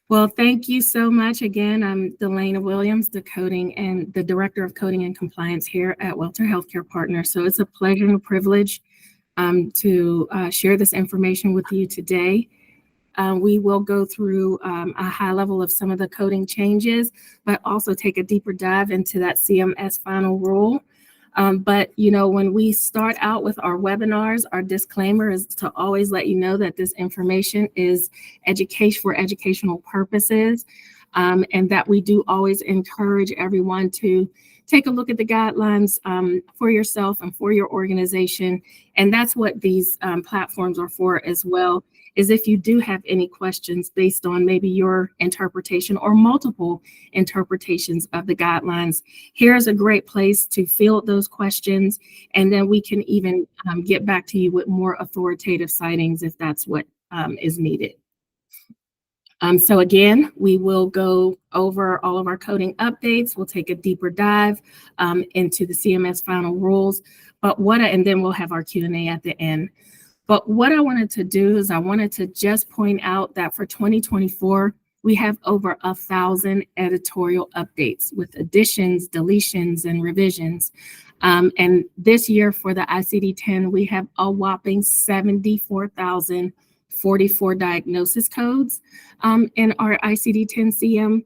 Well, thank you so much. Again, I'm Delana Williams, the coding and the director of coding and compliance here at Welter Healthcare Partners. So it's a pleasure and a privilege to share this information with you today. We will go through a high level of some of the coding changes, but also take a deeper dive into that CMS final rule. But when we start out with our webinars, our disclaimer is to always let you know that this information is education for educational purposes, and that we do always encourage everyone to take a look at the guidelines for yourself and for your organization. And that's what these platforms are for as well, is if you do have any questions based on maybe your interpretation or multiple interpretations of the guidelines, here's a great place to field those questions, and then we can even get back to you with more authoritative citings if that's what is needed. So again, we will go over all of our coding updates. We'll take a deeper dive into the CMS final rules, and then we'll have our Q&A at the end. But what I wanted to do is I wanted to just point out that for 2024, we have over 1,000 editorial updates with additions, deletions, and revisions. And this year for the ICD-10, we have a whopping 74,044 diagnosis codes in our ICD-10 CM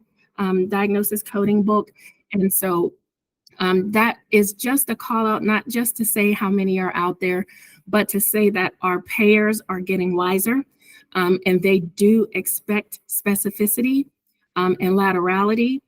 diagnosis coding book. And so that is just a call out, not just to say how many are out there, but to say that our payers are getting wiser, and they do expect specificity and laterality.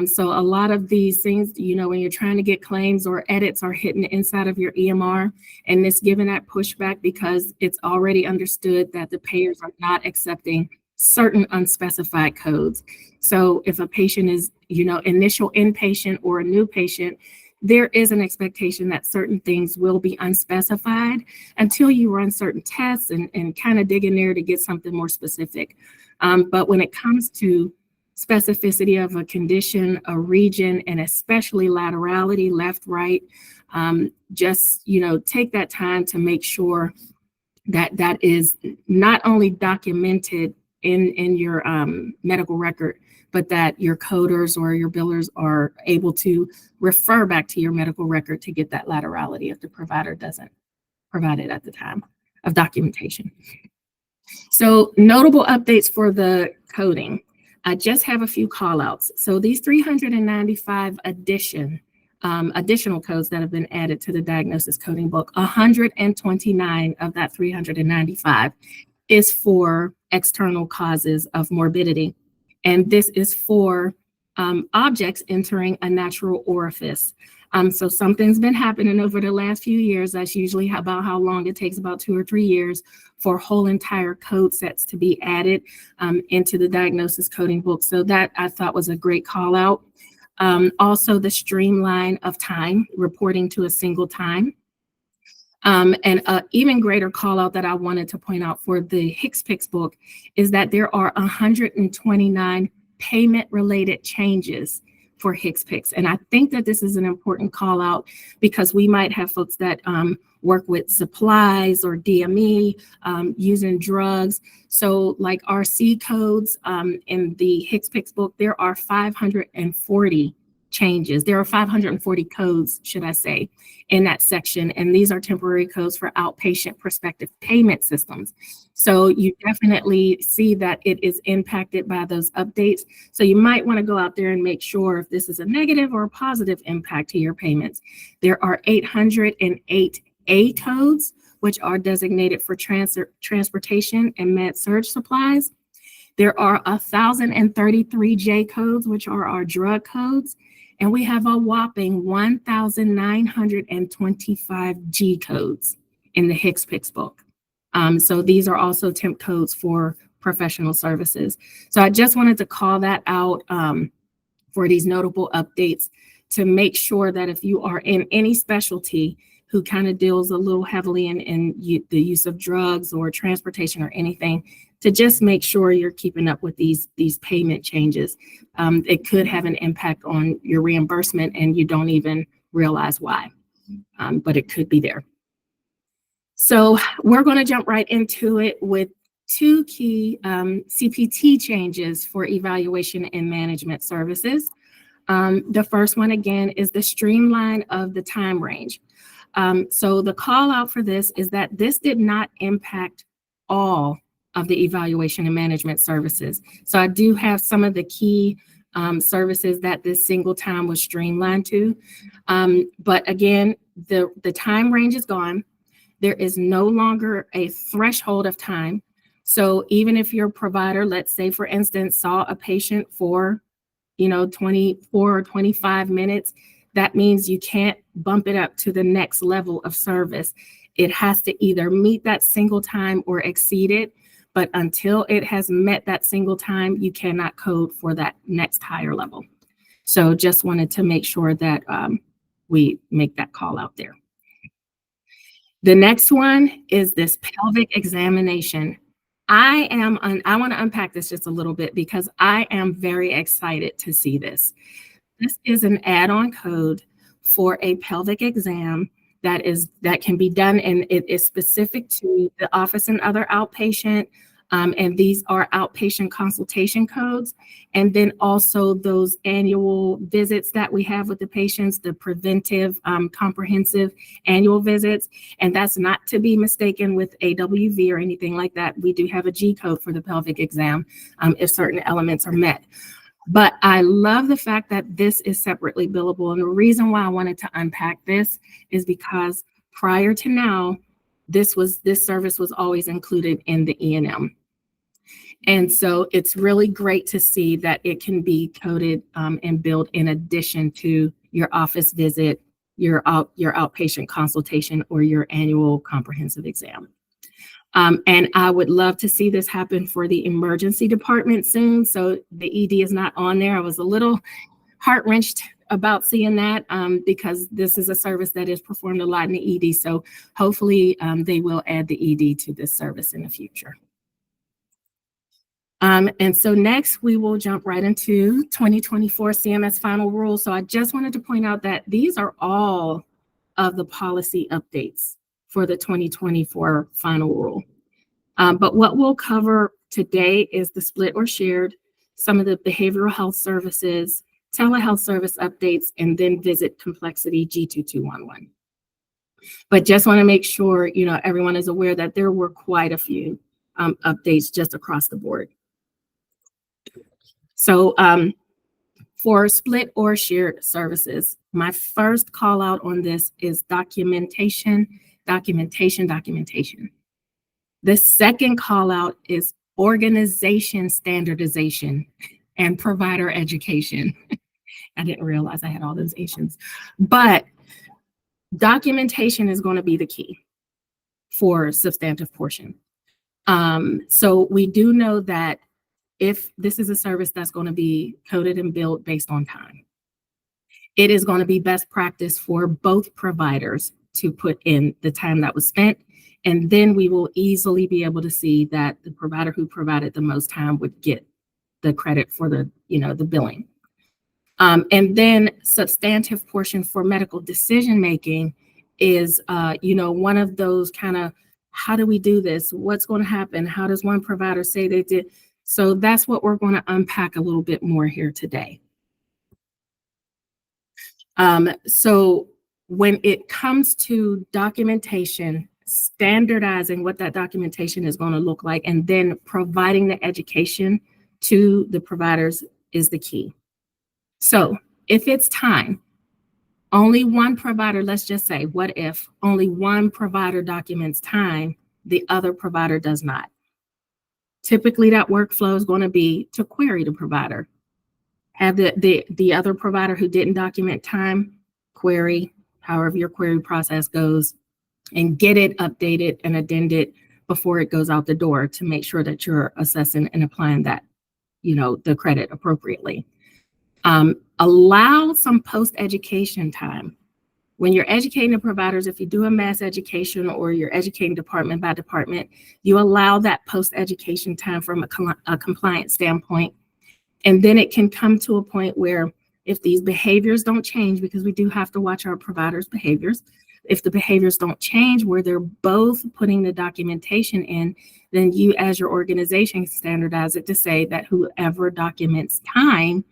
So a lot of these things, when you're trying to get claims or edits are hitting inside of your EMR, and it's given that pushback because it's already understood that the payers are not accepting certain unspecified codes. So if a patient is, initial inpatient or a new patient, there is an expectation that certain things will be unspecified until you run certain tests and kind of dig in there to get something more specific. But when it comes to specificity of a condition, a region, and especially laterality, left, right, just, take that time to make sure that that is not only documented in your medical record, but that your coders or your billers are able to refer back to your medical record to get that laterality if the provider doesn't provide it at the time of documentation. So notable updates for the coding. I just have a few call outs. So these 395 additional codes that have been added to the diagnosis coding book, 129 of that 395 is for external causes of morbidity. And this is for objects entering a natural orifice. So something's been happening over the last few years. That's usually about how long it takes, about 2 or 3 years for whole entire code sets to be added into the diagnosis coding book. So that I thought was a great call out. Also the streamline of time, reporting to a single time. And an even greater call out that I wanted to point out for the HCPCS book is that there are 129 payment related changes for HCPCS. And I think that this is an important call out because we might have folks that work with supplies or DME, using drugs. So like our C codes in the HCPCS book, there are 540 changes. There are 540 codes, should I say, in that section. And these are temporary codes for outpatient prospective payment systems. So you definitely see that it is impacted by those updates. So you might want to go out there and make sure if this is a negative or a positive impact to your payments. There are 808 A codes, which are designated for transportation and med-surg supplies. There are 1,033 J codes, which are our drug codes. And we have a whopping 1,925 G codes in the HCPCS book. So these are also temp codes for professional services. So I just wanted to call that out for these notable updates to make sure that if you are in any specialty who kind of deals a little heavily in the use of drugs or transportation or anything, to just make sure you're keeping up with these payment changes. It could have an impact on your reimbursement and you don't even realize why, but it could be there. So we're going to jump right into it with two key CPT changes for evaluation and management services. The first one, again, is the streamline of the time range. So the call out for this is that this did not impact all of the evaluation and management services. So I do have some of the key services that this single time was streamlined to. But again, the time range is gone. There is no longer a threshold of time. So even if your provider, let's say for instance, saw a patient for 24 or 25 minutes, that means you can't bump it up to the next level of service. It has to either meet that single time or exceed it. But until it has met that single time, you cannot code for that next higher level. So just wanted to make sure that we make that call out there. The next one is this pelvic examination. I want to unpack this just a little bit because I am very excited to see this. This is an add-on code for a pelvic exam that can be done, and it is specific to the office and other outpatient. And these are outpatient consultation codes. And then also those annual visits that we have with the patients, the preventive comprehensive annual visits. And that's not to be mistaken with AWV or anything like that. We do have a G code for the pelvic exam if certain elements are met. But I love the fact that this is separately billable. And the reason why I wanted to unpack this is because prior to now, this service was always included in the E&M. And so it's really great to see that it can be coded and billed in addition to your office visit, your outpatient consultation, or your annual comprehensive exam. And I would love to see this happen for the emergency department soon. So the ED is not on there. I was a little heart-wrenched about seeing that because this is a service that is performed a lot in the ED. So hopefully they will add the ED to this service in the future. And so next we will jump right into 2024 CMS final rule. So I just wanted to point out that these are all of the policy updates for the 2024 final rule. But what we'll cover today is the split or shared, some of the behavioral health services, telehealth service updates, and then visit complexity G2211. But just want to make sure everyone is aware that there were quite a few updates just across the board. So for split or shared services, my first call out on this is documentation. The second call out is organization standardization and provider education. I didn't realize I had all those Asians, but documentation is going to be the key for substantive portion. So we do know that if this is a service that's going to be coded and billed based on time, it is going to be best practice for both providers to put in the time that was spent. And then we will easily be able to see that the provider who provided the most time would get the credit for the billing. And then substantive portion for medical decision-making is, one of those kind of, how do we do this? What's going to happen? How does one provider say they did? So that's what we're going to unpack a little bit more here today. So when it comes to documentation, standardizing what that documentation is going to look like, and then providing the education to the providers is the key. So if it's time, only one provider, let's just say, what if only one provider documents time, the other provider does not? Typically, that workflow is going to be to query the provider. Have the other provider who didn't document time query, however your query process goes, and get it updated and addended before it goes out the door to make sure that you're assessing and applying that, the credit appropriately. Allow some post-education time. When you're educating the providers, if you do a mass education or you're educating department by department, you allow that post-education time from a compliance standpoint. And then it can come to a point where if these behaviors don't change, because we do have to watch our providers' behaviors, if the behaviors don't change where they're both putting the documentation in, then you as your organization standardize it to say that whoever documents time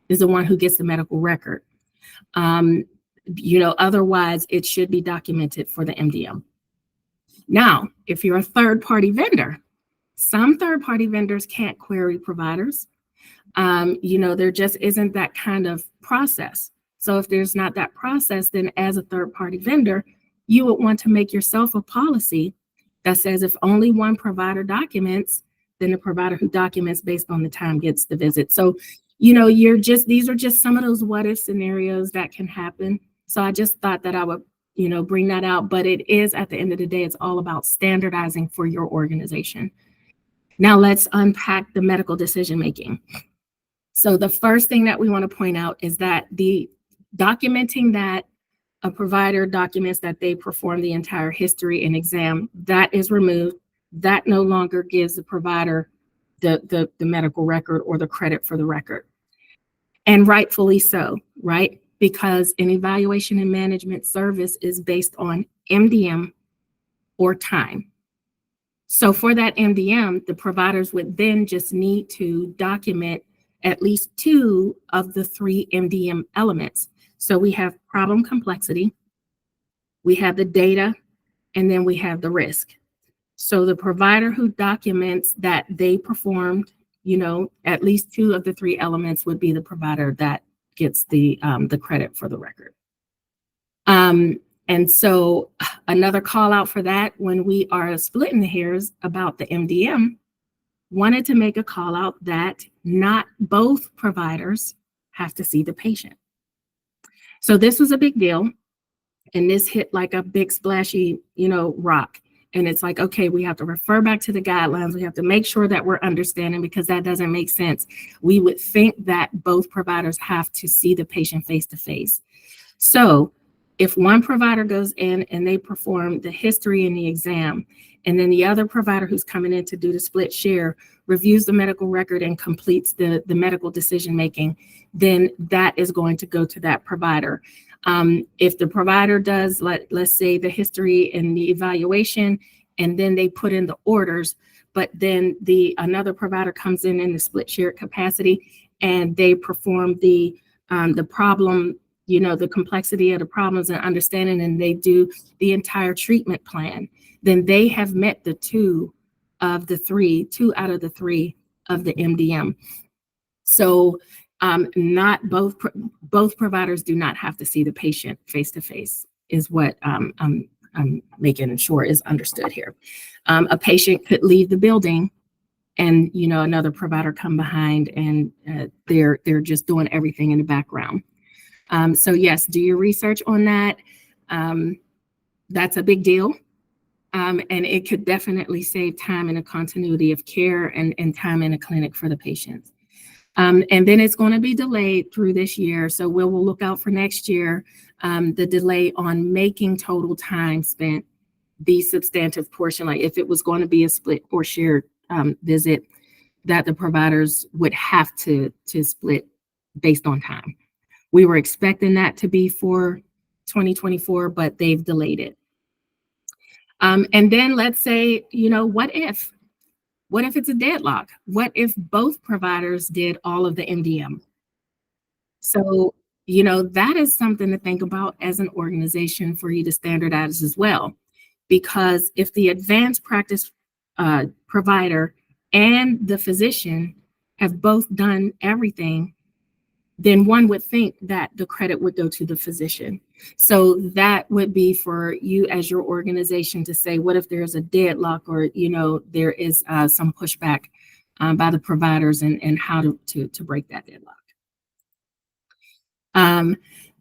is the one who gets the medical record. Otherwise it should be documented for the MDM. Now, if you're a third-party vendor, some third-party vendors can't query providers. There just isn't that kind of process. So if there's not that process, then as a third-party vendor, you would want to make yourself a policy that says if only one provider documents, then the provider who documents based on the time gets the visit. So, these are just some of those what if scenarios that can happen. So I just thought that I would, bring that out, but it is at the end of the day, it's all about standardizing for your organization. Now let's unpack the medical decision-making. So the first thing that we want to point out is that the documenting that a provider documents that they perform the entire history and exam, that is removed. That no longer gives the provider the medical record or the credit for the record. And rightfully so, right? Because an evaluation and management service is based on MDM or time. So for that MDM, the providers would then just need to document at least 2 of the 3 MDM elements. So we have problem complexity, we have the data, and then we have the risk. So the provider who documents that they performed, at least 2 of the 3 elements would be the provider that gets the credit for the record. And so another call out for that, when we are splitting hairs about the MDM, wanted to make a call out that not both providers have to see the patient. So this was a big deal. And this hit like a big splashy, rock. And it's like, okay, we have to refer back to the guidelines. We have to make sure that we're understanding, because that doesn't make sense. We would think that both providers have to see the patient face to face. So if one provider goes in and they perform the history and the exam, and then the other provider who's coming in to do the split share reviews the medical record and completes the medical decision-making, then that is going to go to that provider. If the provider does, let's say, the history and the evaluation, and then they put in the orders, but then another provider comes in the split shared capacity, and they perform the problem, the complexity of the problems and understanding, and they do the entire treatment plan, then they have met the 2 out of the 3 of the MDM. So not both providers do not have to see the patient face to face, is what I'm making sure is understood here. A patient could leave the building, and another provider come behind, and they're just doing everything in the background. So yes, do your research on that. That's a big deal. And it could definitely save time in a continuity of care and time in a clinic for the patients. And then it's going to be delayed through this year. So we'll look out for next year, the delay on making total time spent the substantive portion. Like if it was going to be a split or shared visit, that the providers would have to split based on time. We were expecting that to be for 2024, but they've delayed it. And then let's say, what if it's a deadlock? What if both providers did all of the MDM? So, that is something to think about as an organization for you to standardize as well. Because if the advanced practice provider and the physician have both done everything, then one would think that the credit would go to the physician. So that would be for you as your organization to say, what if there's a deadlock, or, there is some pushback by the providers, and how to break that deadlock.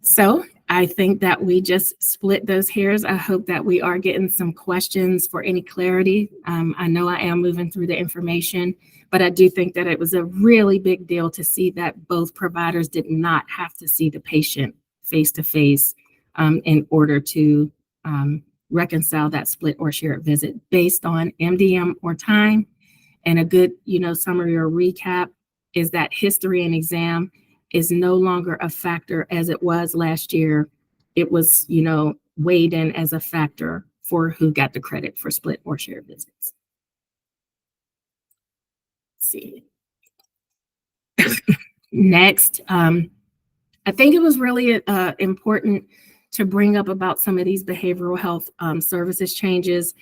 So I think that we just split those hairs. I hope that we are getting some questions for any clarity. I know I am moving through the information, but I do think that it was a really big deal to see that both providers did not have to see the patient face to face in order to reconcile that split or shared visit based on MDM or time. And a good, summary or recap is that history and exam is no longer a factor as it was last year. It was, weighed in as a factor for who got the credit for split or shared visits. Let's see. Next, I think it was really important to bring up about some of these behavioral health services changes.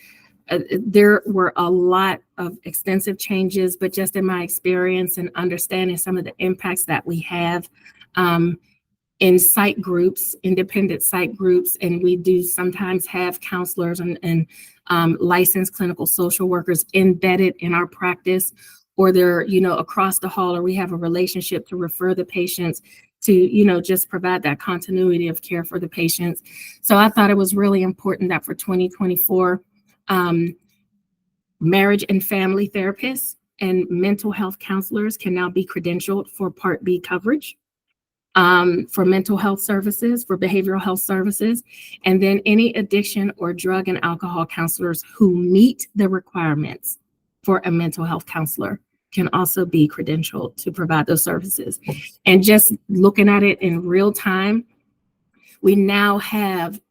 There were a lot of extensive changes, but just in my experience and understanding some of the impacts that we have in site groups, independent site groups, and we do sometimes have counselors and licensed clinical social workers embedded in our practice, or they're, across the hall, or we have a relationship to refer the patients to, just provide that continuity of care for the patients. So I thought it was really important that for 2024, marriage and family therapists and mental health counselors can now be credentialed for Part B coverage. For mental health services, for behavioral health services, and then any addiction or drug and alcohol counselors who meet the requirements for a mental health counselor can also be credentialed to provide those services. And just looking at it in real time, we now have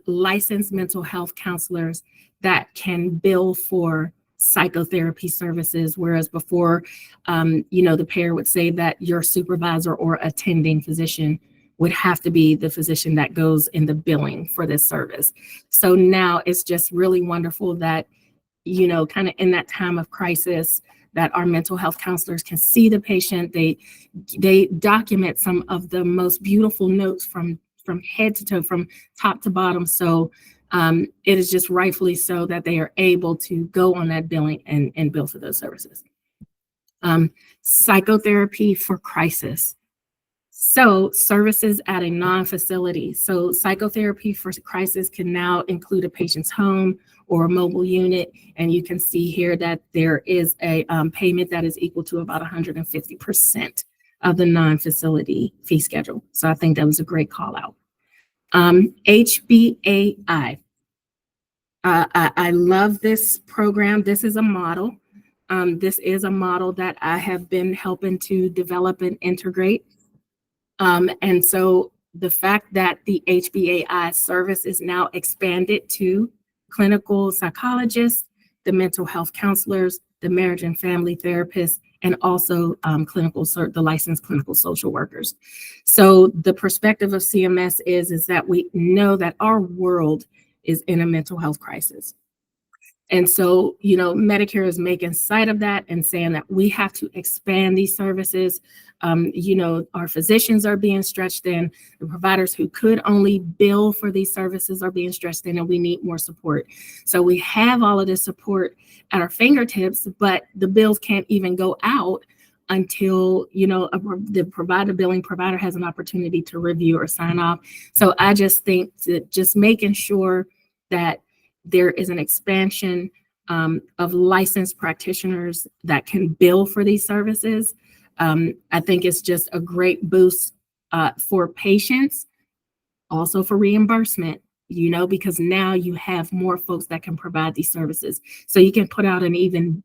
licensed mental health counselors that can bill for psychotherapy services, whereas before, the payer would say that your supervisor or attending physician would have to be the physician that goes in the billing for this service. So now it's just really wonderful that, kind of in that time of crisis, that our mental health counselors can see the patient. They document some of the most beautiful notes from head to toe, from top to bottom. So it is just rightfully so that they are able to go on that billing and bill for those services. Psychotherapy for crisis. So services at a non-facility. So psychotherapy for crisis can now include a patient's home or a mobile unit. And you can see here that there is a payment that is equal to about 150% of the non-facility fee schedule. So I think that was a great call out. HBAI. I love this program. This is a model. This is a model that I have been helping to develop and integrate. And so the fact that the HBAI service is now expanded to clinical psychologists, the mental health counselors, the marriage and family therapists, and also the licensed clinical social workers. So the perspective of CMS is that we know that our world is in a mental health crisis. And so, Medicare is making sight of that and saying that we have to expand these services. Our physicians are being stretched thin. The providers who could only bill for these services are being stretched thin, and we need more support. So we have all of this support at our fingertips, but the bills can't even go out until, the billing provider has an opportunity to review or sign off. So I just think that just making sure that there is an expansion of licensed practitioners that can bill for these services. I think it's just a great boost for patients, also for reimbursement, because now you have more folks that can provide these services. So you can put out an even,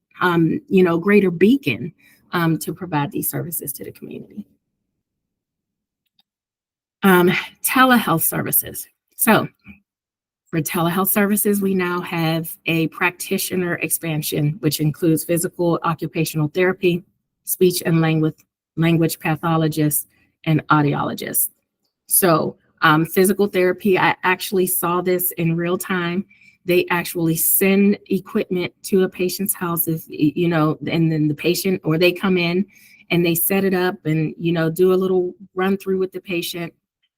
greater beacon to provide these services to the community. Telehealth services. So for telehealth services, we now have a practitioner expansion, which includes physical occupational therapy, speech and language pathologists, and audiologists. So physical therapy, I actually saw this in real time. They actually send equipment to a patient's house, and then the patient, or they come in and they set it up and, do a little run through with the patient.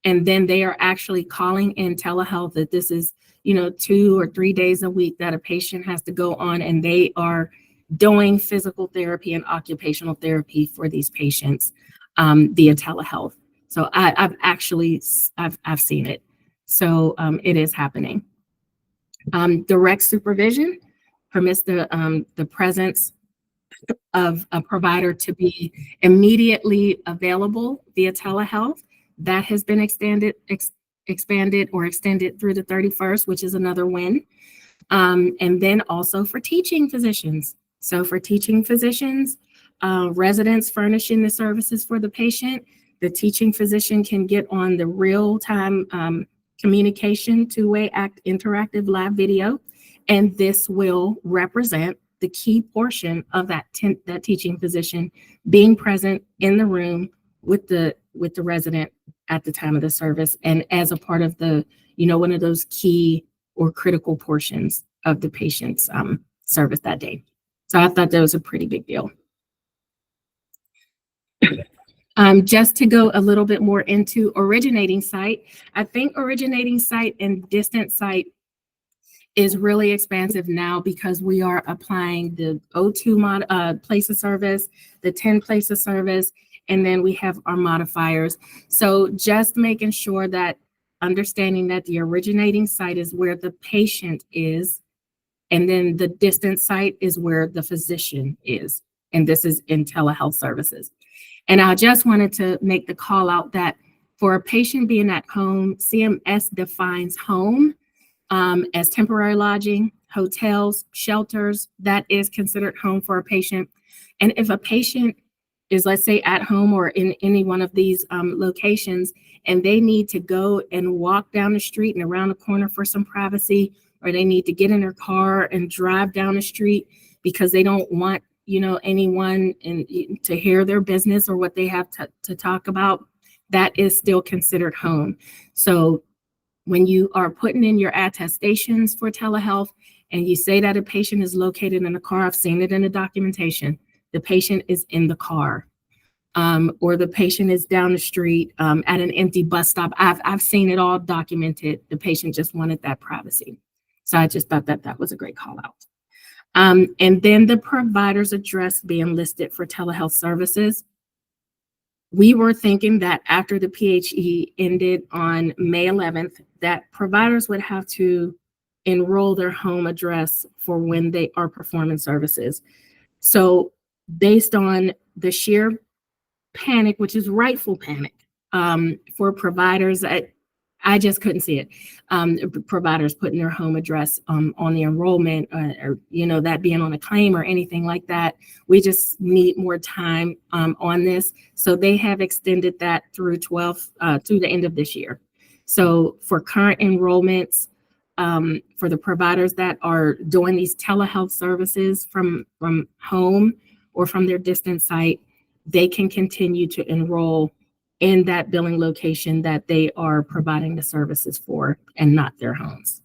And then they are actually calling in telehealth that this is, 2 or 3 days a week that a patient has to go on, and they are doing physical therapy and occupational therapy for these patients via telehealth. So I've seen it. So it is happening. Direct supervision permits the presence of a provider to be immediately available via telehealth. That has been expanded or extended through the 31st, which is another win. And then also for teaching physicians. So for teaching physicians, residents furnishing the services for the patient, the teaching physician can get on the real-time communication, two-way interactive live video, and this will represent the key portion of that teaching physician being present in the room with the resident at the time of the service, and as a part of the, one of those key or critical portions of the patient's service that day. So I thought that was a pretty big deal. Just to go a little bit more into originating site, I think originating site and distant site is really expansive now because we are applying the O2 place of service, the 10 place of service, and then we have our modifiers. So just making sure that understanding that the originating site is where the patient is, and then the distant site is where the physician is. And this is in telehealth services. And I just wanted to make the call out that for a patient being at home, CMS defines home as temporary lodging, hotels, shelters, that is considered home for a patient. And if a patient is, let's say, at home or in any one of these locations, and they need to go and walk down the street and around the corner for some privacy, or they need to get in their car and drive down the street because they don't want anyone to hear their business or what they have to talk about, that is still considered home. So when you are putting in your attestations for telehealth and you say that a patient is located in a car, I've seen it in the documentation, the patient is in the car, or the patient is down the street at an empty bus stop. I've seen it all documented. The patient just wanted that privacy. So I just thought that was a great call out. And then the provider's address being listed for telehealth services. We were thinking that after the PHE ended on May 11th, that providers would have to enroll their home address for when they are performing services. So based on the sheer panic, which is rightful panic for providers, I just couldn't see it. Providers putting their home address on the enrollment, or that being on a claim or anything like that. We just need more time on this. So they have extended that through through the end of this year. So for current enrollments, for the providers that are doing these telehealth services from home or from their distant site, they can continue to enroll in that billing location that they are providing the services for and not their homes.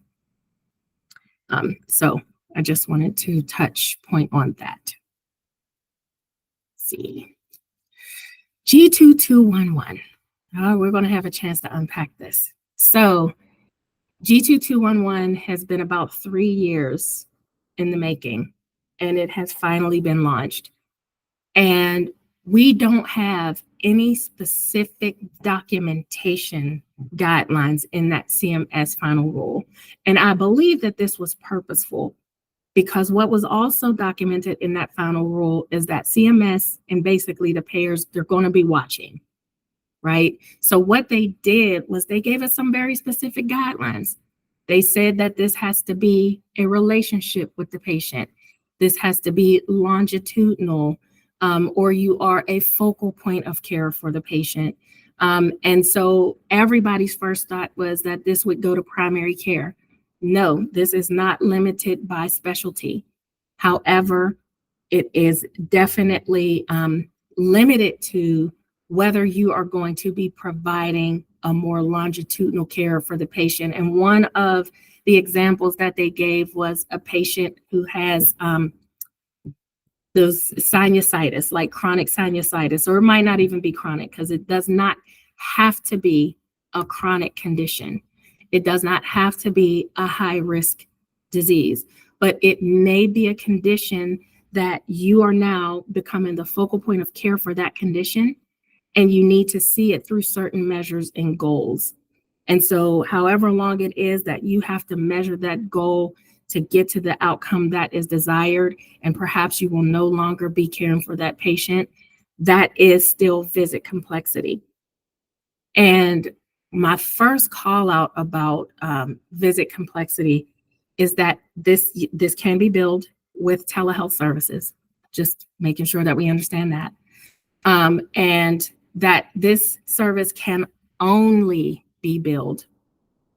So I just wanted to touch point on that. Let's see. G2211. We're going to have a chance to unpack this. So G2211 has been about 3 years in the making, and it has finally been launched. And we don't have any specific documentation guidelines in that CMS final rule. And I believe that this was purposeful, because what was also documented in that final rule is that CMS and basically the payers, they're going to be watching, right? So what they did was they gave us some very specific guidelines. They said that this has to be a relationship with the patient. This has to be longitudinal, or you are a focal point of care for the patient. And so everybody's first thought was that this would go to primary care. No, this is not limited by specialty. However, it is definitely limited to whether you are going to be providing a more longitudinal care for the patient. And one of the examples that they gave was a patient who has those sinusitis, like chronic sinusitis, or it might not even be chronic, because it does not have to be a chronic condition. It does not have to be a high risk disease, but it may be a condition that you are now becoming the focal point of care for that condition, and you need to see it through certain measures and goals. And so however long it is that you have to measure that goal to get to the outcome that is desired, and perhaps you will no longer be caring for that patient, that is still visit complexity. And my first call out about visit complexity is that this can be billed with telehealth services, just making sure that we understand that. And that this service can only be billed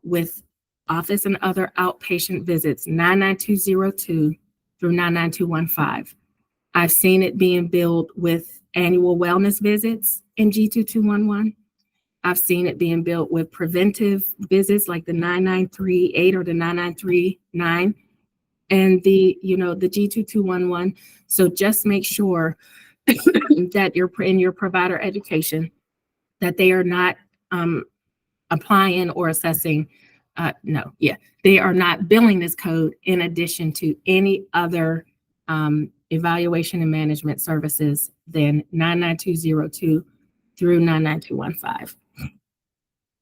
with office and other outpatient visits 99202 through 99215. I've seen it being billed with annual wellness visits in G2211. I've seen it being billed with preventive visits like the 9938 or the 9939 and the G2211. So just make sure that you're in your provider education that they are not applying or assessing. They are not billing this code in addition to any other evaluation and management services than 99202 through 99215.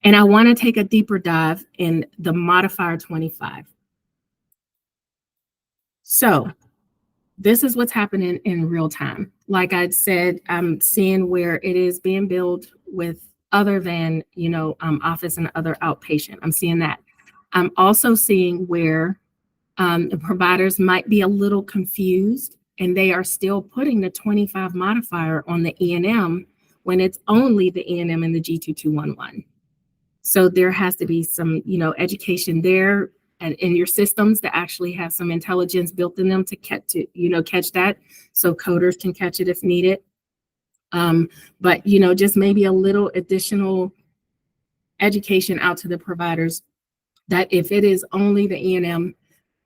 And I want to take a deeper dive in the modifier 25. So this is what's happening in real time. Like I said, I'm seeing where it is being billed with other than, office and other outpatient. I'm seeing that. I'm also seeing where the providers might be a little confused and they are still putting the 25 modifier on the E&M when it's only the E&M and the G2211. So there has to be some, education there and in your systems to actually have some intelligence built in them to catch that, so coders can catch it if needed. But just maybe a little additional education out to the providers that if it is only the E&M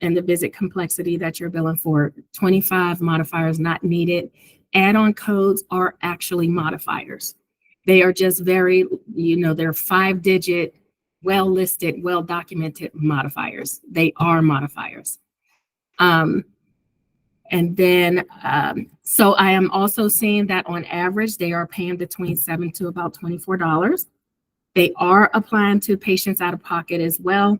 and the visit complexity that you're billing for, 25 modifiers not needed. Add-on codes are actually modifiers. They are just very, they're 5-digit, well-listed, well-documented modifiers. They are modifiers. And then, so I am also seeing that on average, they are paying between $7 to about $24. They are applying to patients out of pocket as well.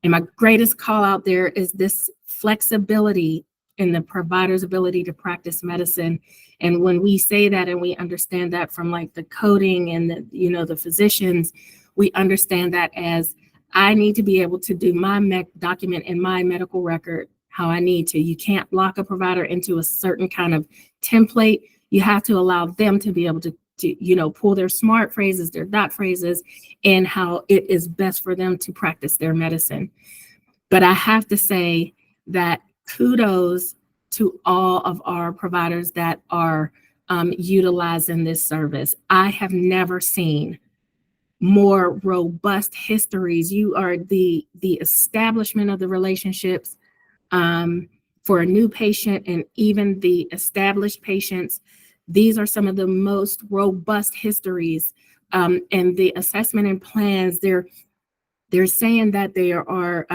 And my greatest call out there is this flexibility in the provider's ability to practice medicine. And when we say that and we understand that from like the coding and the physicians, we understand that as I need to be able to do my document in my medical record how I need to. You can't lock a provider into a certain kind of template. You have to allow them to be able to pull their smart phrases, their dot phrases, and how it is best for them to practice their medicine. But I have to say that kudos to all of our providers that are utilizing this service. I have never seen more robust histories. You are the establishment of the relationships for a new patient and even the established patients. These are some of the most robust histories, and the assessment and plans. They're saying that there are,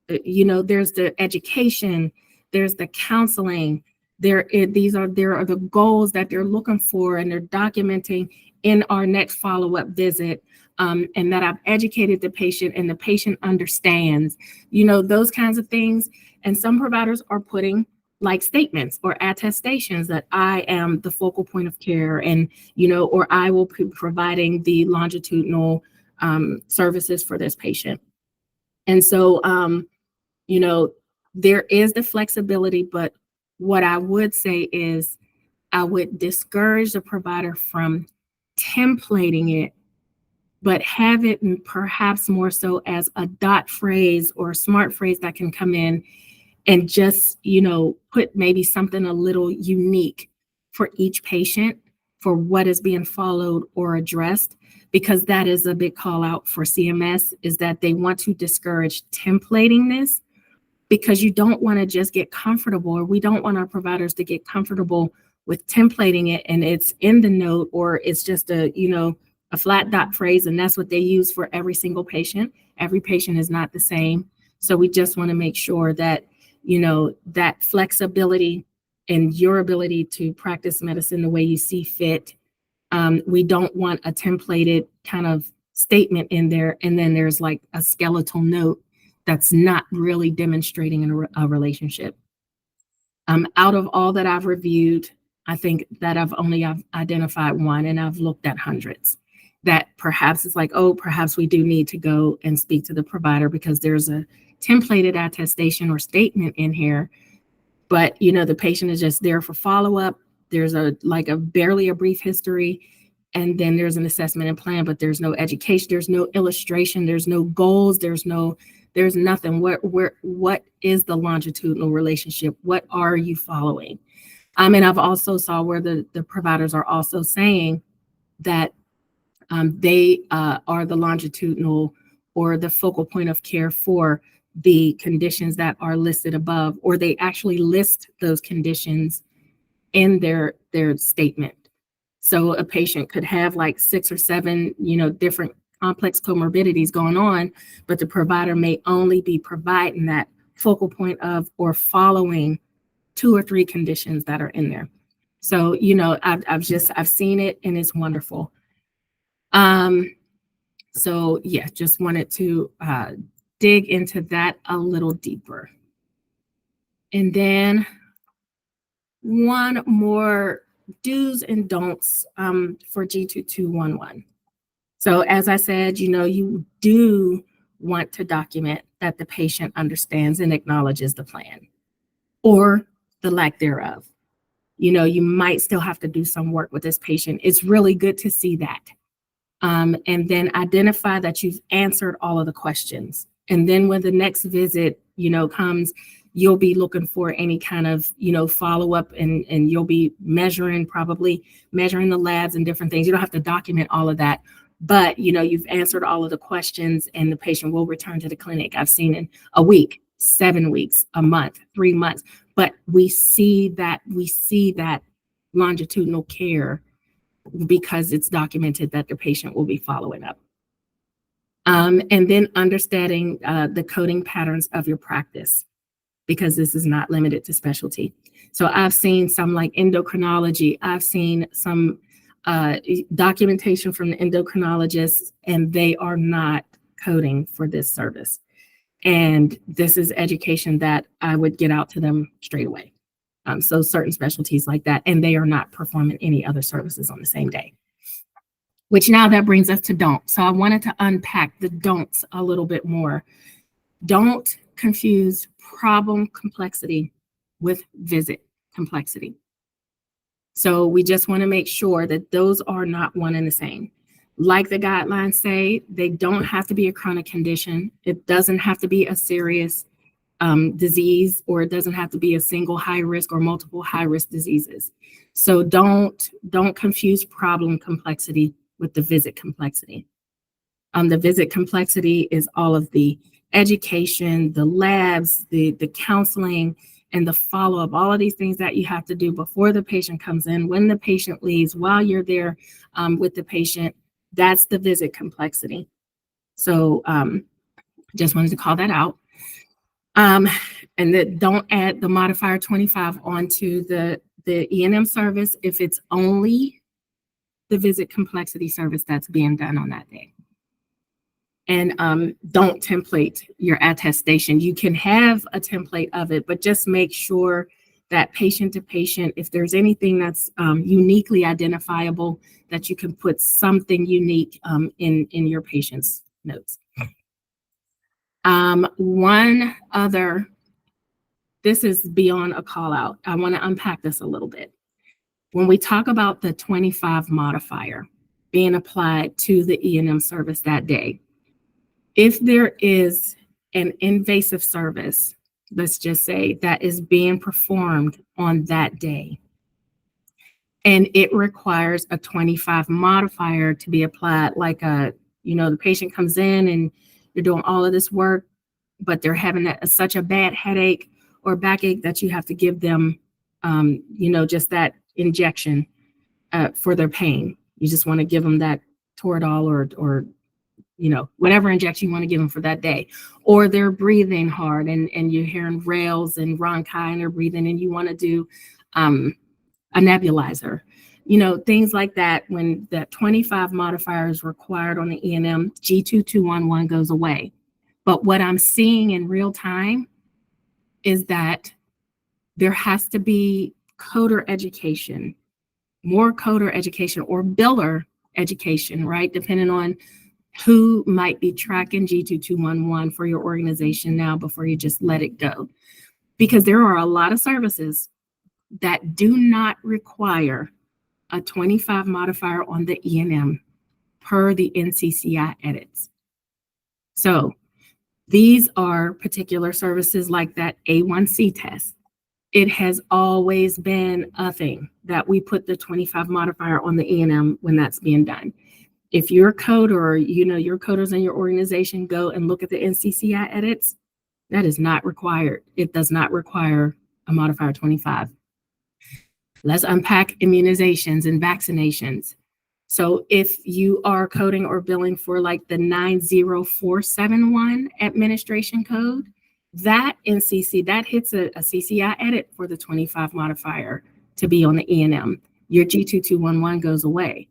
there's the education, there's the counseling. There are the goals that they're looking for, and they're documenting in our next follow-up visit, and that I've educated the patient and the patient understands, those kinds of things. And some providers are putting like statements or attestations that I am the focal point of care, and, or I will be providing the longitudinal services for this patient. And so, there is the flexibility, but what I would say is I would discourage the provider from templating it, but have it perhaps more so as a dot phrase or a smart phrase that can come in and just, put maybe something a little unique for each patient for what is being followed or addressed, because that is a big call out for CMS, is that they want to discourage templating this, because you don't want to just get comfortable, or we don't want our providers to get comfortable with templating it and it's in the note, or it's just a flat dot phrase, and that's what they use for every single patient. Every patient is not the same. So we just want to make sure that, that flexibility and your ability to practice medicine the way you see fit. We don't want a templated kind of statement in there, and then there's like a skeletal note that's not really demonstrating a relationship. Out of all that I've reviewed, I think that I've identified one, and I've looked at hundreds, that perhaps it's like, oh, perhaps we do need to go and speak to the provider because there's a templated attestation or statement in here, but the patient is just there for follow-up. There's barely a brief history. And then there's an assessment and plan, but there's no education, there's no illustration, there's no goals, there's nothing. What is the longitudinal relationship? What are you following? And I've also saw where the providers are also saying that they are the longitudinal or the focal point of care for the conditions that are listed above, or they actually list those conditions in their statement. So a patient could have like 6 or 7, different complex comorbidities going on, but the provider may only be providing that focal point of or following 2 or 3 conditions that are in there. So, I've seen it and it's wonderful. So yeah, just wanted to dig into that a little deeper. And then one more do's and don'ts for G2211. So as I said, you do want to document that the patient understands and acknowledges the plan or the lack thereof. You might still have to do some work with this patient. It's really good to see that. And then identify that you've answered all of the questions. And then when the next visit, comes, you'll be looking for any kind of, follow-up, and you'll be probably measuring the labs and different things. You don't have to document all of that, but, you've answered all of the questions and the patient will return to the clinic. I've seen in a week, 7 weeks, a month, 3 months, but we see that longitudinal care because it's documented that the patient will be following up. And then understanding the coding patterns of your practice, because this is not limited to specialty. So I've seen some like endocrinology, I've seen some documentation from the endocrinologists, and they are not coding for this service. And this is education that I would get out to them straight away. So certain specialties like that, and they are not performing any other services on the same day. Which now that brings us to don't. So I wanted to unpack the don'ts a little bit more. Don't confuse problem complexity with visit complexity. So we just want to make sure that those are not one and the same. Like the guidelines say, they don't have to be a chronic condition. It doesn't have to be a serious disease, or it doesn't have to be a single high risk or multiple high risk diseases. So don't confuse problem complexity with the visit complexity. The visit complexity is all of the education, the labs, the counseling, and the follow-up, all of these things that you have to do before the patient comes in, when the patient leaves, while you're there with the patient. That's the visit complexity. So just wanted to call that out. And that don't add the modifier 25 onto the E&M service if it's only the visit complexity service that's being done on that day. And don't template your attestation. You can have a template of it, but just make sure that patient to patient, if there's anything that's uniquely identifiable, that you can put something unique in your patient's notes. One other, this is beyond a call out. I want to unpack this a little bit. When we talk about the 25 modifier being applied to the E&M service that day, if there is an invasive service, let's just say, that is being performed on that day, and it requires a 25 modifier to be applied, like the patient comes in and you're doing all of this work, but they're having such a bad headache or backache that you have to give them, just that injection for their pain. You just want to give them that Toradol or whatever injection you want to give them for that day. Or they're breathing hard and you're hearing rales and bronchi and they're breathing, and you want to do a nebulizer. Things like that. When that 25 modifier is required on the E&M, G2211 goes away. But what I'm seeing in real time is that there has to be coder education, more coder education or biller education, right? Depending on who might be tracking G2211 for your organization now before you just let it go. Because there are a lot of services that do not require a 25 modifier on the E&M per the NCCI edits. So these are particular services like that A1C test. It has always been a thing that we put the 25 modifier on the E&M when that's being done. If your coder, your coders in your organization go and look at the NCCI edits, that is not required. It does not require a modifier 25. Let's unpack immunizations and vaccinations. So if you are coding or billing for like the 90471 administration code, that NCC, that hits a CCI edit for the 25 modifier to be on the E&M. Your G2211 goes away.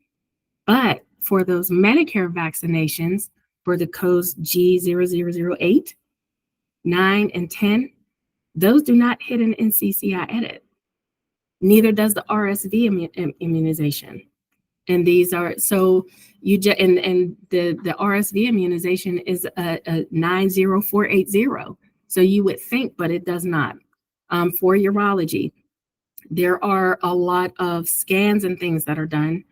But for those Medicare vaccinations, for the codes G0008, 9, and 10, those do not hit an NCCI edit. Neither does the RSV immunization. And these are, so you just, and the RSV immunization is a 90480. So you would think, but it does not. For urology, there are a lot of scans and things that are done,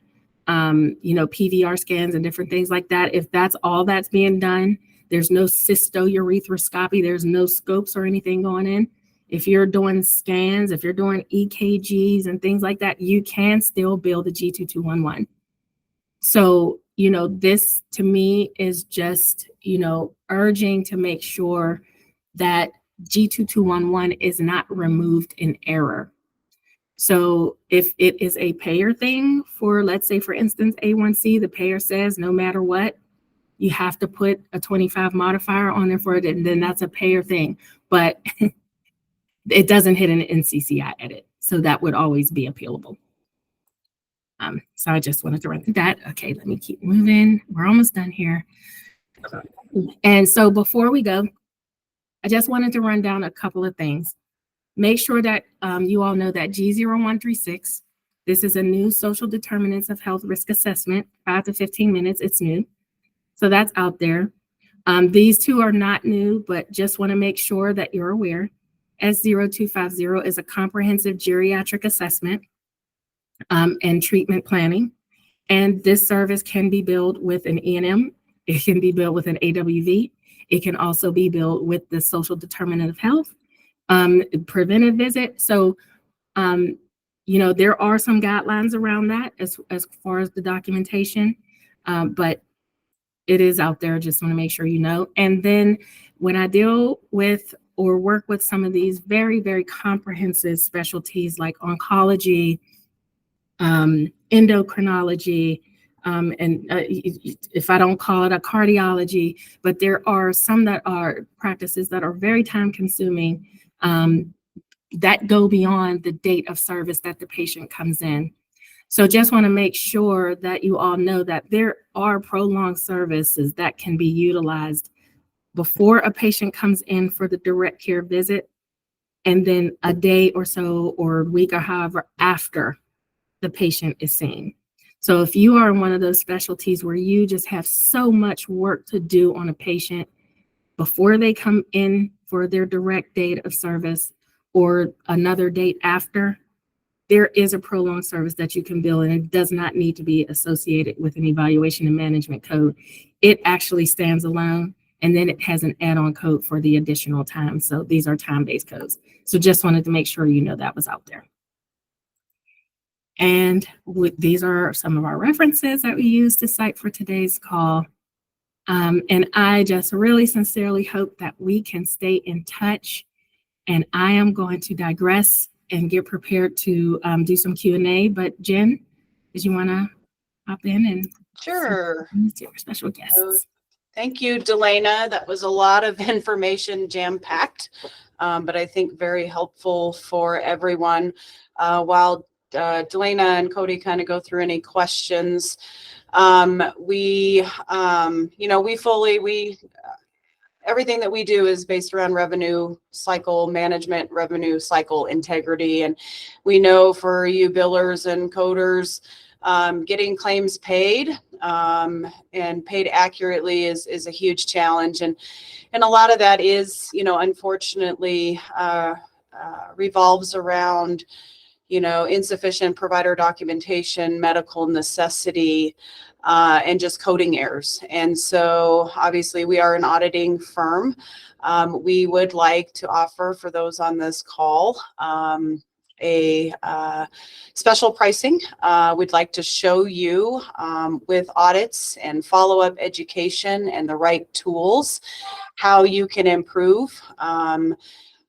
PVR scans and different things like that. If that's all that's being done, there's no cystourethropy, there's no scopes or anything going in. If you're doing scans, if you're doing EKGs and things like that, you can still bill the G2211. So, this to me is just, urging to make sure that G2211 is not removed in error. So if it is a payer thing for, let's say, for instance, A1C, the payer says no matter what, you have to put a 25 modifier on there for it, and then that's a payer thing. But it doesn't hit an NCCI edit. So that would always be appealable. So I just wanted to run through that. Okay, let me keep moving. We're almost done here. And so before we go, I just wanted to run down a couple of things. Make sure that you all know that G0136, this is a new social determinants of health risk assessment, 5 to 15 minutes, it's new. So that's out there. These two are not new, but just want to make sure that you're aware. S0250 is a comprehensive geriatric assessment and treatment planning. And this service can be billed with an E&M. It can be billed with an AWV. It can also be billed with the social determinant of health, preventive visit. So, there are some guidelines around that as far as the documentation, but it is out there. Just want to make sure you know. And then when I deal with or work with some of these very, very comprehensive specialties like oncology, endocrinology, and if I don't call it a cardiology, but there are some that are practices that are very time consuming, that go beyond the date of service that the patient comes in. So just want to make sure that you all know that there are prolonged services that can be utilized before a patient comes in for the direct care visit, and then a day or so or a week or however after the patient is seen. So if you are in one of those specialties where you just have so much work to do on a patient before they come in for their direct date of service or another date after, there is a prolonged service that you can bill, and it does not need to be associated with an evaluation and management code. It actually stands alone, and then it has an add-on code for the additional time. So these are time-based codes. So just wanted to make sure you know that was out there. And these are some of our references that we use to cite for today's call. And I just really sincerely hope that we can stay in touch. And I am going to digress and get prepared to do some Q&A. But Jen, did you want to hop in and Sure. see our special guests? Thank you, Delana. That was a lot of information jam-packed, but I think very helpful for everyone. While Delana and Cody kind of go through any questions, everything that we do is based around revenue cycle management, revenue cycle integrity. And we know for you billers and coders, getting claims paid and paid accurately is a huge challenge. And a lot of that is, unfortunately, revolves around insufficient provider documentation, medical necessity, and just coding errors. And so obviously we are an auditing firm. We would like to offer for those on this call a special pricing. We'd like to show you with audits and follow-up education and the right tools how you can improve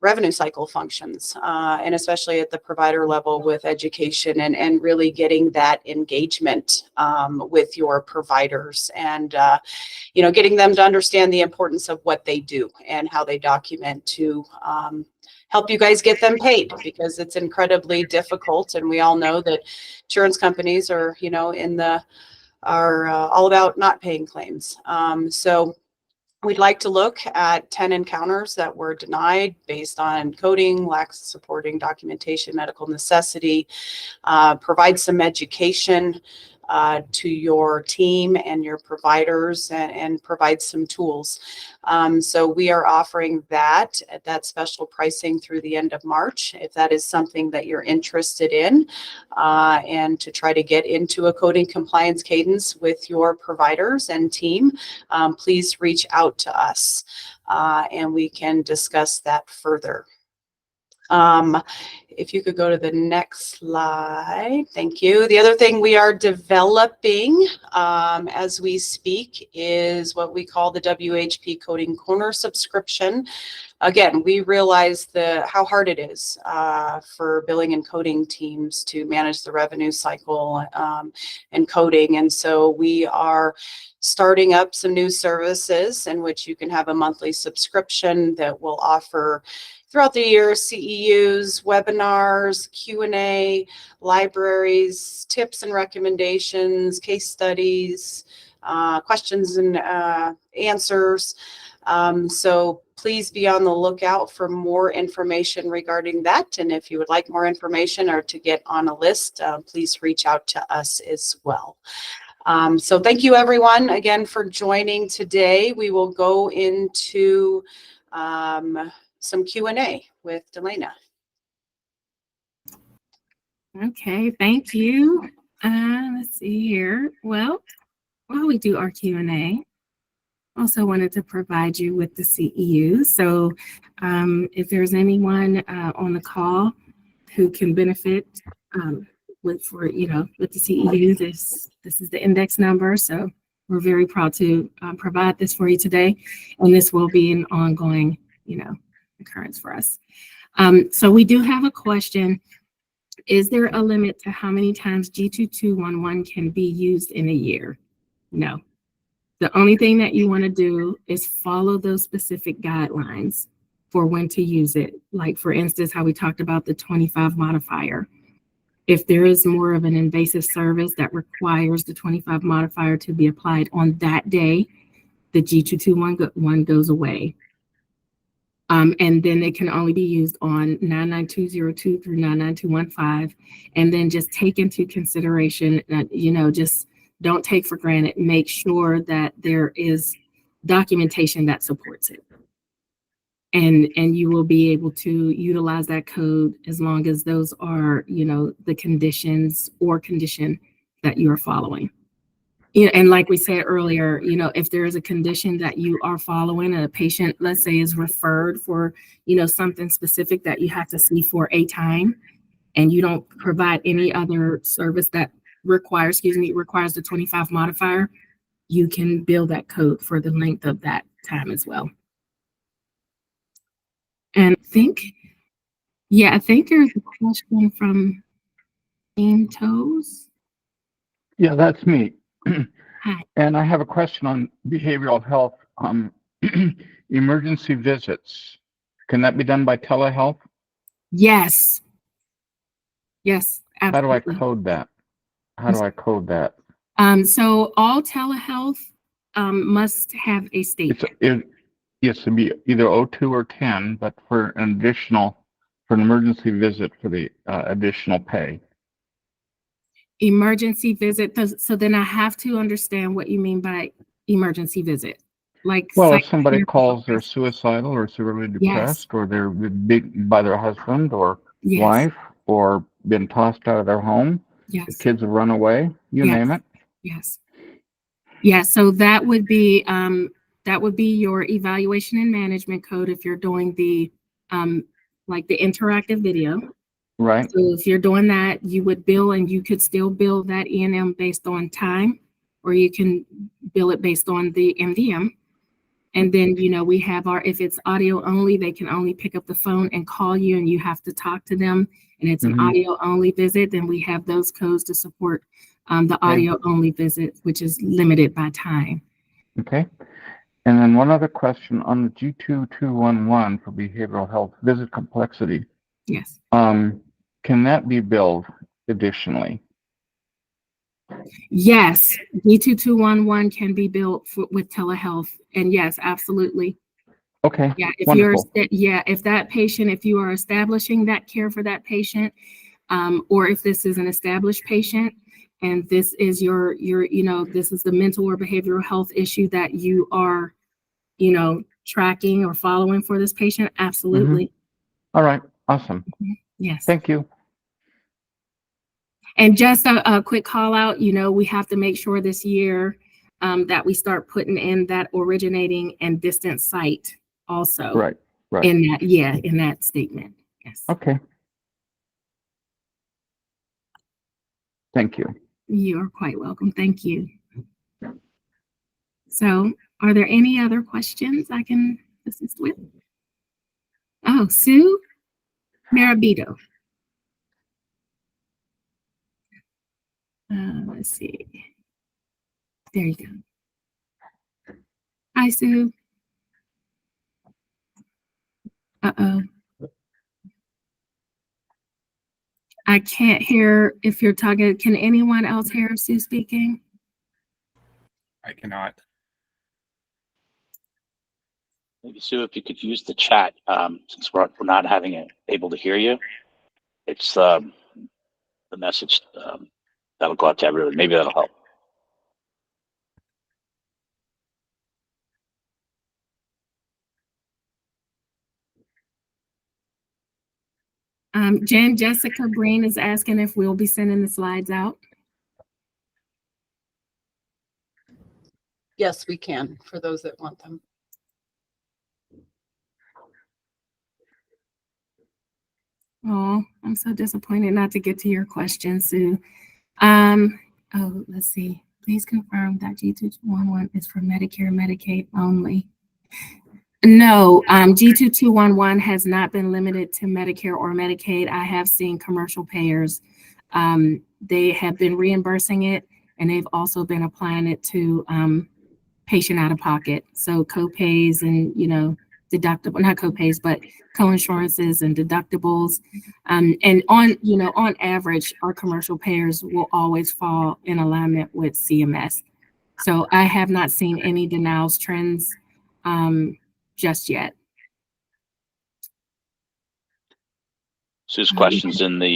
revenue cycle functions, and especially at the provider level with education and really getting that engagement with your providers and, getting them to understand the importance of what they do and how they document to help you guys get them paid, because it's incredibly difficult. And we all know that insurance companies are, all about not paying claims. So we'd like to look at 10 encounters that were denied based on coding, lack of supporting documentation, medical necessity, provide some education to your team and your providers, and provide some tools. So we are offering that at that special pricing through the end of March, if that is something that you're interested in, and to try to get into a coding compliance cadence with your providers and team, please reach out to us and we can discuss that further. If you could go to the next slide. Thank you. The other thing we are developing as we speak is what we call the WHP Coding Corner subscription. Again, we realize how hard it is for billing and coding teams to manage the revenue cycle and coding. And so we are starting up some new services in which you can have a monthly subscription that will offer throughout the year CEUs, webinars, Q&A, libraries, tips and recommendations, case studies, questions and answers. So please be on the lookout for more information regarding that. And if you would like more information or to get on a list, please reach out to us as well. So thank you everyone again for joining today. We will go into some Q&A with Delana. Okay, thank you. Let's see here. Well, while we do our Q&A, also wanted to provide you with the CEU. So if there's anyone on the call who can benefit with the CEU, this is the index number. So we're very proud to provide this for you today. And this will be an ongoing, occurrence for us. So we do have a question. Is there a limit to how many times G2211 can be used in a year? No. The only thing that you want to do is follow those specific guidelines for when to use it. Like for instance, how we talked about the 25 modifier. If there is more of an invasive service that requires the 25 modifier to be applied on that day, the G2211 goes away. And then it can only be used on 99202 through 99215. And then just take into consideration that, just don't take for granted, make sure that there is documentation that supports it. And you will be able to utilize that code as long as those are, the conditions or condition that you are following. And like we said earlier, if there is a condition that you are following and a patient, let's say, is referred for, something specific that you have to see for a time, and you don't provide any other service that requires the 25 modifier, you can bill that code for the length of that time as well. And I think there's a question from Team Toes. Yeah, that's me. Hi. And I have a question on behavioral health. Emergency visits. Can that be done by telehealth? Yes. Yes, absolutely. How do I code that? So all telehealth must have a statement. Yes, it'd be either 02 or 10, but for an emergency visit for the additional pay. Emergency visit. So then I have to understand what you mean by emergency visit. Well, if somebody calls they're suicidal or severely depressed, yes, or they're beaten by their husband or yes, wife, or been tossed out of their home. The Yes. kids have run away. You Yes. name it. Yes. Yeah. So that would be your evaluation and management code if you're doing the like the interactive video. Right. So if you're doing that, you would bill, and you could still bill that E&M based on time, or you can bill it based on the MDM. And then, we have if it's audio only, they can only pick up the phone and call you, and you have to talk to them. And it's an audio only visit, then we have those codes to support the audio only visit, which is limited by time. Okay. And then one other question on the G2211 for behavioral health visit complexity. Yes. Can that be billed additionally? Yes, G2211 can be billed with telehealth, and yes, absolutely. Okay. Yeah, if Wonderful. if you are establishing that care for that patient, or if this is an established patient, and this is this is the mental or behavioral health issue that you are, tracking or following for this patient, absolutely. All right. Awesome. Yes. Thank you. And just a quick call out, we have to make sure this year that we start putting in that originating and distant site also. Right. In that statement. Yes. Okay. Thank you. You're quite welcome. Thank you. So, are there any other questions I can assist with? Oh, Sue Marabito. Let's see. There you go. Hi, Sue. Uh-oh. I can't hear if you're talking. Can anyone else hear Sue speaking? I cannot. Maybe Sue, if you could use the chat, since we're not able to hear you. It's the message that'll go out to everyone. Maybe that'll help. Jen Jessica Green is asking if we'll be sending the slides out. Yes, we can, for those that want them. Oh, I'm so disappointed not to get to your question, Sue. Let's see. Please confirm that G2211 is for Medicare, Medicaid only. No, G2211 has not been limited to Medicare or Medicaid. I have seen commercial payers. They have been reimbursing it, and they've also been applying it to patient out of pocket. So co-pays and, deductible, not co-pays, but co-insurances and deductibles. And on average, our commercial payers will always fall in alignment with CMS. So I have not seen any denials trends just yet. Sue's question's in the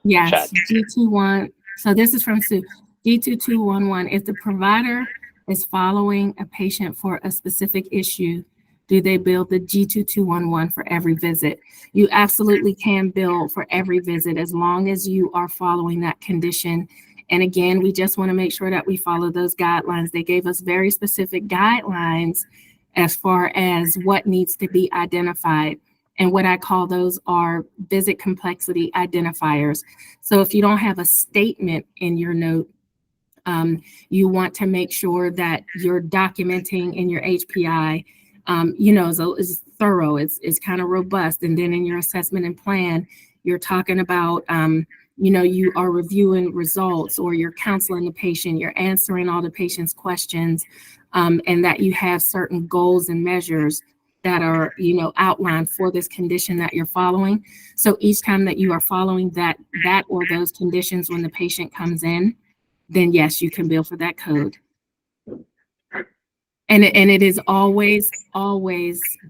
yes, chat. G21. So this is from Sue. G2211. If the provider is following a patient for a specific issue, do they bill the G2211 for every visit? You absolutely can bill for every visit as long as you are following that condition. And again, we just want to make sure that we follow those guidelines. They gave us very specific guidelines as far as what needs to be identified. And what I call those are visit complexity identifiers. So if you don't have a statement in your note, you want to make sure that you're documenting in your HPI, is thorough, it's kind of robust. And then in your assessment and plan, you're talking about, you are reviewing results, or you're counseling the patient, you're answering all the patient's questions, and that you have certain goals and measures that are, outlined for this condition that you're following. So each time that you are following that or those conditions when the patient comes in, then yes, you can bill for that code. And it is always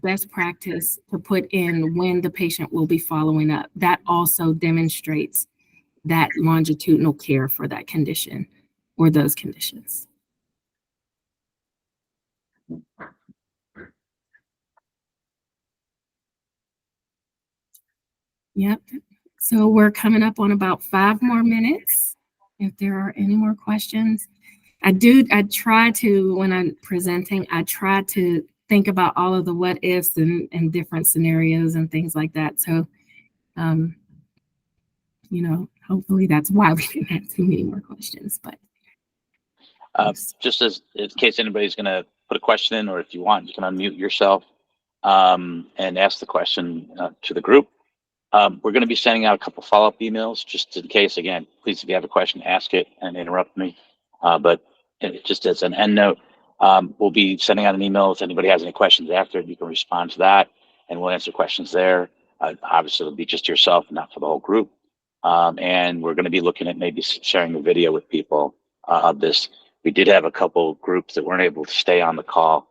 best practice to put in when the patient will be following up. That also demonstrates that longitudinal care for that condition or those conditions. Yep. So we're coming up on about 5 more minutes. If there are any more questions. I try to, when I'm presenting, I try to think about all of the what ifs and different scenarios and things like that. So, hopefully that's why we didn't have too many more questions, but. Just as in case anybody's going to put a question in, or if you want, you can unmute yourself and ask the question to the group. We're going to be sending out a couple follow-up emails just in case. Again, please, if you have a question, ask it and interrupt me. But just as an end note, we'll be sending out an email. If anybody has any questions after it, you can respond to that and we'll answer questions there. Obviously, it'll be just yourself, not for the whole group. And we're going to be looking at maybe sharing a video with people of this. We did have a couple groups that weren't able to stay on the call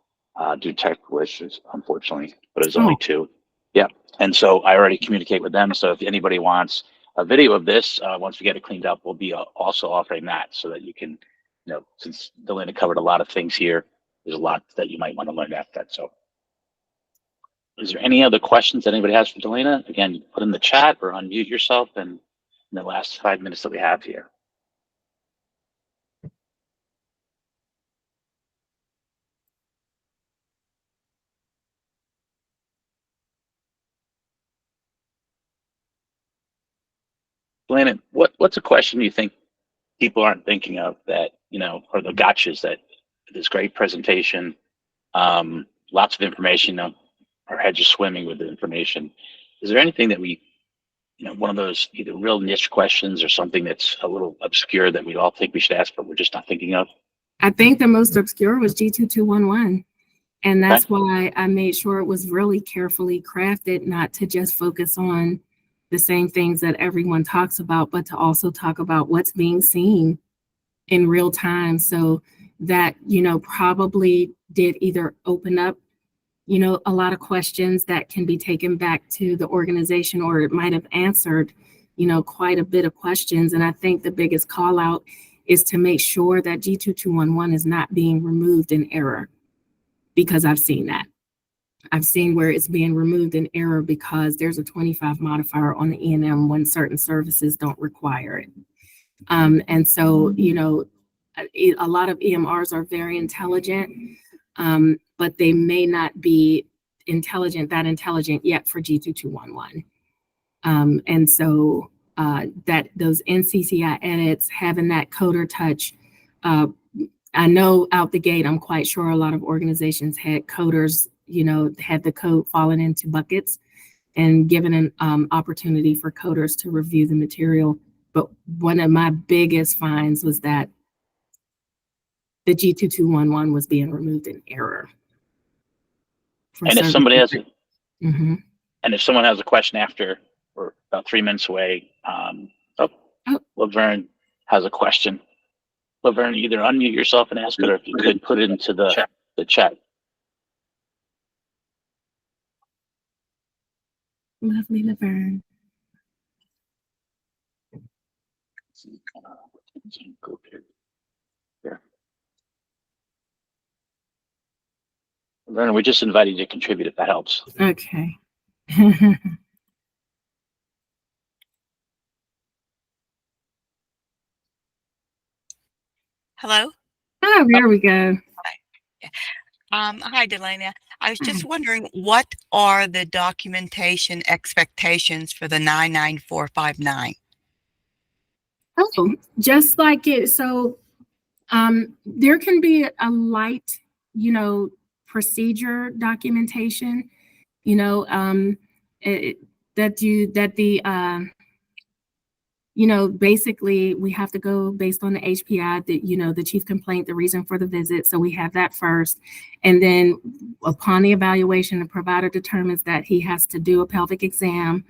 due to technical issues, unfortunately, but it was only 2. Yeah. And so I already communicate with them. So if anybody wants a video of this, once we get it cleaned up, we'll be also offering that so that you can, since Delana covered a lot of things here, there's a lot that you might want to learn after that. So is there any other questions that anybody has for Delana? Again, put in the chat or unmute yourself in the last 5 minutes that we have here. Delana, what's a question you think people aren't thinking of that, or the gotchas that this great presentation, lots of information, our heads are swimming with the information. Is there anything that we, one of those either real niche questions or something that's a little obscure that we all think we should ask, but we're just not thinking of? I think the most obscure was G2211. And that's why I made sure it was really carefully crafted, not to just focus on the same things that everyone talks about, but to also talk about what's being seen in real time. So that, probably did either open up, a lot of questions that can be taken back to the organization, or it might have answered, quite a bit of questions. And I think the biggest call out is to make sure that G2211 is not being removed in error, because I've seen that. I've seen where it's being removed in error because there's a 25 modifier on the E&M when certain services don't require it. And so, a lot of EMRs are very intelligent, but they may not be that intelligent yet for G2211. And so that those NCCI edits, having that coder touch, I know out the gate, I'm quite sure a lot of organizations had coders, had the code fallen into buckets and given an opportunity for coders to review the material. But one of my biggest finds was that the G2211 was being removed in error. And if somebody has mm-hmm. And if someone has a question after, we're about 3 minutes away. Laverne has a question. Laverne, either unmute yourself and ask it, or if you could put it into the chat. Lovely Laverne. Here. Laverne, we just invited you to contribute if that helps. Okay. Hello? Oh, there we go. Hi, Delana. I was just wondering, what are the documentation expectations for the 99459? Oh, just like it. So there can be a light, procedure documentation, basically we have to go based on the HPI, the chief complaint, the reason for the visit. So we have that first. And then upon the evaluation, the provider determines that he has to do a pelvic exam.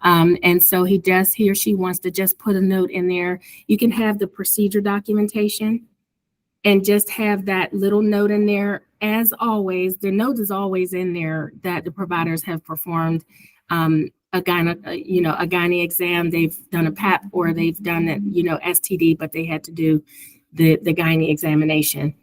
And so he or she wants to just put a note in there. You can have the procedure documentation and just have that little note in there. As always, the note is always in there that the providers have performed a gyne exam, they've done a PAP, or they've done it, STD, but they had to do the gyne examination.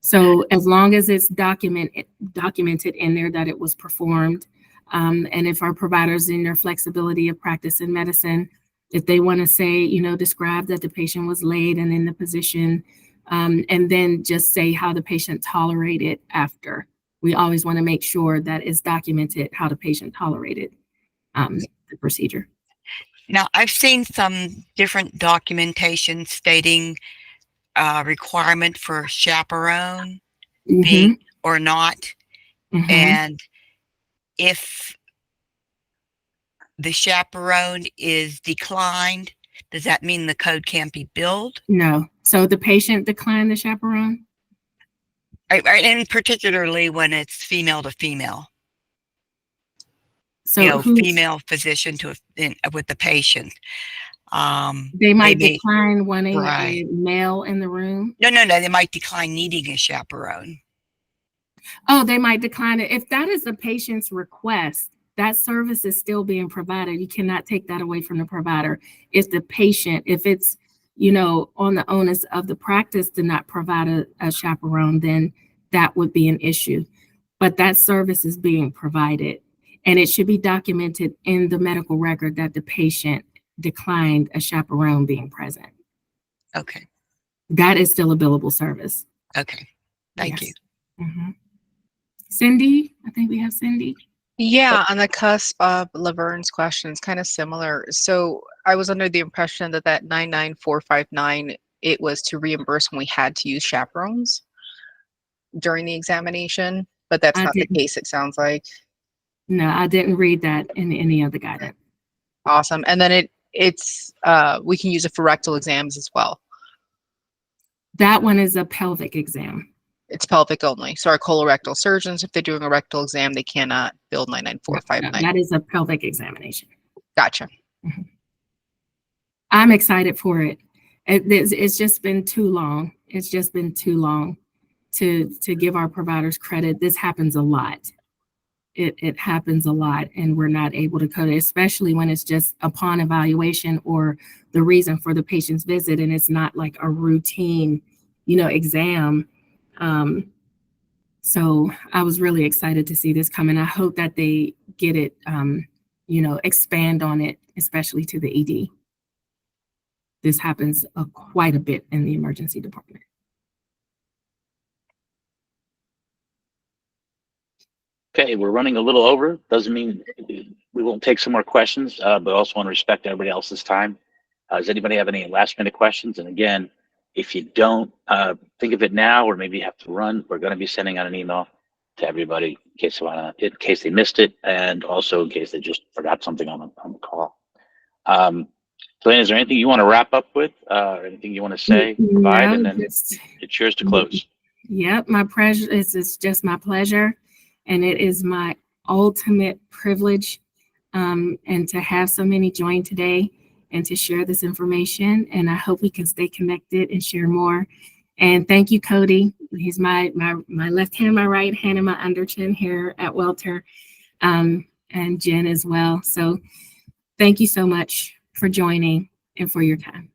So as long as it's documented in there that it was performed, And if our providers in their flexibility of practice in medicine, if they want to say, describe that the patient was laid and in the position, and then just say how the patient tolerated after. We always want to make sure that it's documented how the patient tolerated the procedure. Now, I've seen some different documentation stating requirement for chaperone being or not. And if the chaperone is declined, does that mean the code can't be billed? No. So the patient declined the chaperone? Right, and particularly when it's female to female. So female physician with the patient. They might decline wanting right. a male in the room? No, they might decline needing a chaperone. Oh, they might decline it. If that is the patient's request, that service is still being provided. You cannot take that away from the provider. If it's, on the onus of the practice to not provide a chaperone, then that would be an issue. But that service is being provided, and it should be documented in the medical record that the patient declined a chaperone being present. Okay. That is still a billable service. Okay. Thank you. Cindy, I think we have Cindy. Yeah, on the cusp of Laverne's question, it's kind of similar. So I was under the impression that 99459, it was to reimburse when we had to use chaperones during the examination, but that's not the case, it sounds like. No, I didn't read that in any of the guidance. Awesome. And then it's we can use it for rectal exams as well. That one is a pelvic exam. It's pelvic only. So our colorectal surgeons, if they're doing a rectal exam, they cannot bill 99459. No, that is a pelvic examination. Gotcha. I'm excited for it. It's just been too long. It's just been too long to give our providers credit. This happens a lot. It happens a lot, and we're not able to code it, especially when it's just upon evaluation or the reason for the patient's visit, and it's not like a routine, exam. So I was really excited to see this come, and I hope that they get it, expand on it, especially to the ED. This happens quite a bit in the emergency department. Okay, we're running a little over. Doesn't mean we won't take some more questions, but also want to respect everybody else's time. Does anybody have any last minute questions? And again, if you don't think of it now, or maybe you have to run, we're going to be sending out an email to everybody in case they missed it, and also in case they just forgot something on the call. Lynn, is there anything you want to wrap up with, or anything you want to say, provide, and then it's yours to close. Yep, my pleasure. It's just my pleasure, and it is my ultimate privilege, and to have so many join today and to share this information. And I hope we can stay connected and share more. And thank you, Cody. He's my left hand, my right hand, and my underchin here at Welter, and Jen as well. So thank you so much for joining and for your time.